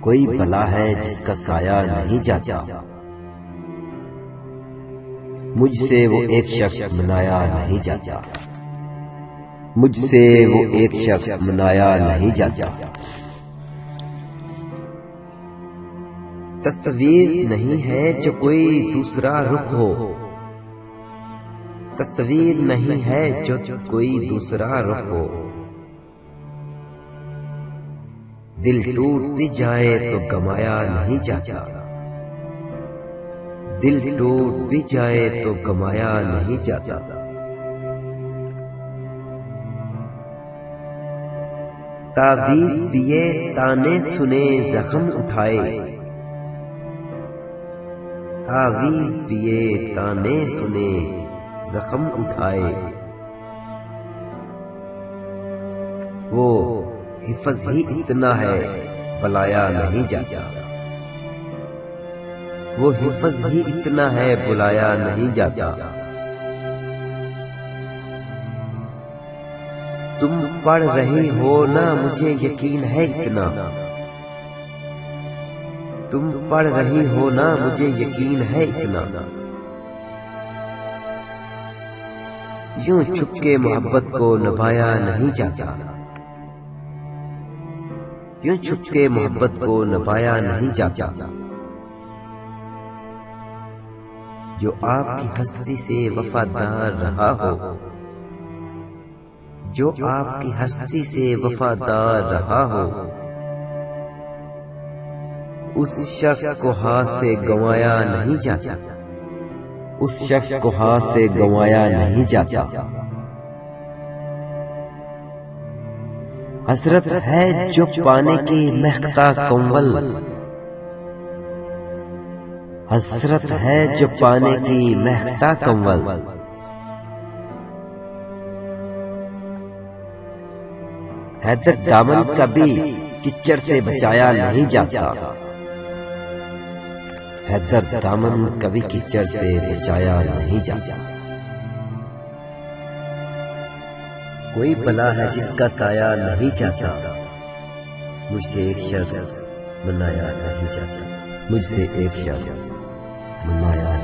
कोई भला है जिसका साया नहीं जाता। मुझसे वो एक शख्स मनाया नहीं जाता। मुझसे वो एक शख्स मनाया नहीं जाता। तस्वीर नहीं है जो कोई दूसरा रुख हो। तस्वीर नहीं है जो कोई दूसरा रुख हो। दिल टूट भी जाए तो गमाया नहीं जाता। दिल टूट भी जाए तो गमाया नहीं जाता। तावीज़ पिए ताने सुने जख्म उठाए। तावीज़ पिए ताने सुने जख्म उठाए। वो हिफज ही इतना है बुलाया नहीं जाता। वो हिफज ही इतना है बुलाया नहीं जाता। तुम पढ़ रही हो ना मुझे यकीन है इतना। तुम पढ़ रही हो ना मुझे यकीन है इतना। यूं छुपके मोहब्बत को निभाया नहीं जाता। यूं छुपके मोहब्बत को निभाया नहीं जाता। जो आपकी हस्ती से वफादार रहा हो। जो आपकी हस्ती से वफादार रहा हो। उस शख्स को हाथ से गंवाया नहीं जाता। उस शख्स को हाथ से गंवाया नहीं जाता। हसरत है जो पाने की महकता कंवल। हसरत है जो पाने की महकता कंवल। हैदर दामन कभी कीचड़ से बचाया नहीं जाता। हैदर दामन कभी कीचड़ से बचाया नहीं जाता। कोई भला है जिसका साया नहीं जाता। मुझसे एक शख्स मनाया नहीं जाता। मुझसे एक शख्स मनाया